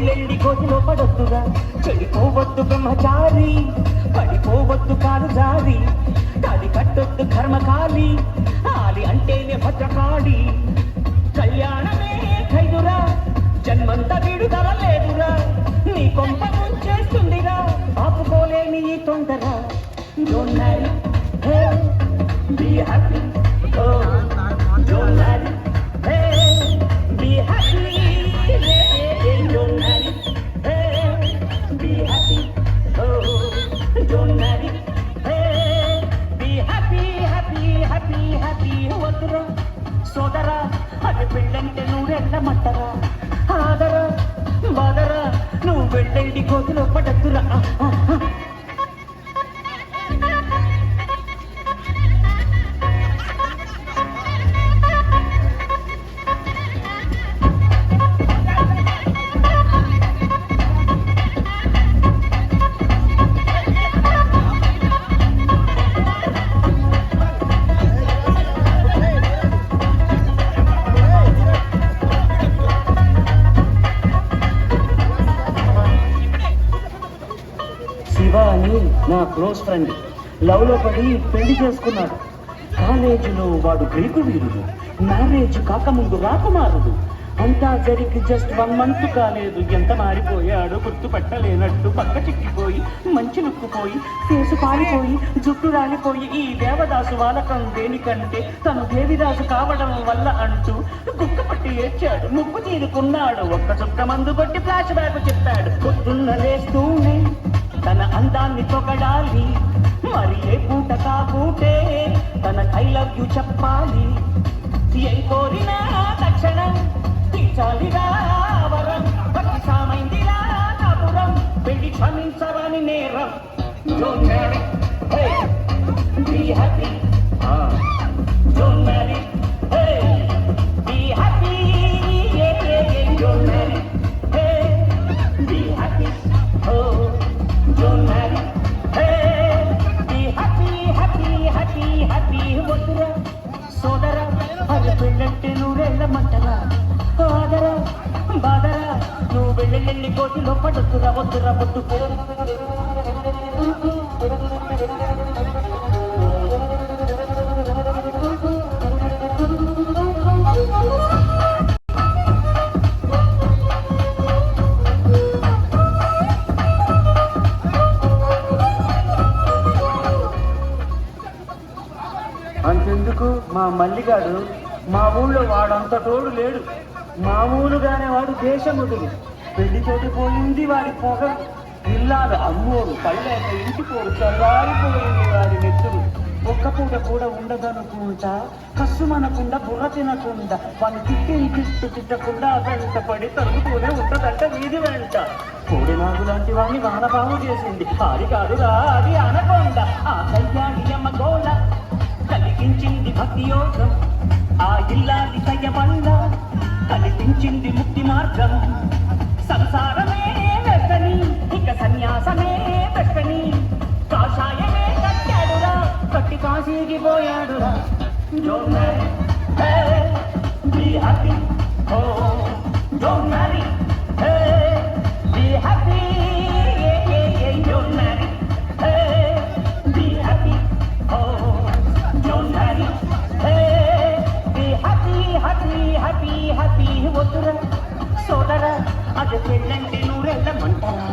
వెళ్ళెళ్ళి కోతిలో పడొద్దుగా, చెడిపోవద్దు బ్రహ్మచారి, పడిపోవద్దు కాలు జారి, తాడి కట్టొద్దు కర్మకాలి, ఆలి అంటేనే భద్రకాళి. కళ్యాణమే ఖైదురా, జన్మంతా విడుదల లేదురా, నీ కొంప ముంచేస్తుందిరా, ఆపుకోలేని ఈ తొందర. Don't marry, hey, be happy, oh, don't marry, hey, be happy, hey, don't marry, hey, be happy, oh, don't marry, hey, be happy, happy, happy, happy. వద్దురా సోదరా, అది పెళ్ళంటే నూరెళ్ళమంటరా, ఆదరా బాదరా, నువ్వు వెళ్ళేది కోతిలో పడద్దురా. శివ అని నా క్లోజ్ ఫ్రెండ్ లవ్లో పడి పెళ్లి చేసుకున్నాడు. కాలేజీలో వాడు గ్రీకు వీరుడు, మ్యారేజ్ కాకముందు రాకుమారుడు. అంతా జరిగి జస్ట్ 1 month కాలేదు, ఎంత మారిపోయాడు గుర్తుపట్టలేనట్టు. పక్క చిక్కిపోయి మంచి నొక్కుపోయి ఫేసు పారిపోయి జుట్టు రాలిపోయి, ఈ దేవదాసు వాలకం దేనికంటే తను దేవిదాసు కావడం వల్ల అంటూ గుక్క పట్టి ఏడ్చాడు, ముప్పు తీరుకున్నాడు. ఒక్క చుక్క మందు కొట్టి ఫ్లాష్ బ్యాక్ చెప్పాడు. పొద్దున్న లేస్తూనే తన అందాన్ని తొగడాలి, మరి ఏ పూట కాకూటే తన ఐ లవ్ యు చెప్పాలి. ఏం కోరినా తక్షణం తీర్చాలిరా వరం, భక్తి సామైందిరా కాపురం, పెళ్లి క్షమించవని నేరం. Don't marry, hey, be happy, don't marry, hey, be happy, yeah, yeah, yeah. Don't marry, hey, be happy, oh, don't marry, hey, be happy, happy, happy, happy. వద్దురా సోదరా, అది పెళ్ళంటే నూరెళ్ళమంటరా, ఆదరా బాదరా, నువ్వు వెళ్ళెళ్ళి కోటిలో పడొద్దురా, వద్దురా పట్టుకో. అంతెందుకు మా మల్లిగాడు మా ఊళ్ళో వాడంత తోడు లేడు, మామూలుగానే వాడు దేశముదుడు. పెళ్లితోటి పోయింది వాడి పొగ, ఇల్లాలు అమ్మోరు పళ్ళేక ఇంటిపోరు, చల్లారిపోయింది వాడి నెత్తురు. ఒక్క పూట కూడా ఉండదనుకుంటా, కస్సుమనకుండా బుర్ర తినకుండా, వాడిని తిట్టకుండా వెంట పడి తరుగుతూనే ఉంటదంట వీధి వెంట. కోడి నాగు లాంటి వాడిని వానపాము చేసింది, అది కాదురా అది అనకొండ. ఆ కళ్యాణి అమ్మ గోళ కలిగించింది భక్తి యోగం, ఆ ఇల్లాది కయ్యబండ కనిపించింది ముక్తి మార్గం. సంసారమే వెక్కని, ఇక సన్యాసమే వెక్కని, కాషాయమే కట్టాడురా, కట్టి కాశీకి పోయాడురా. Don't marry, hey, be happy, oh, don't marry, hey, be happy, yeah, yeah, yeah. Don't marry, hey, be happy, oh, don't marry, hey, be happy, happy, happy, happy. వద్దురా సోదరా, అది పెళ్ళంటే నూరెళ్ళ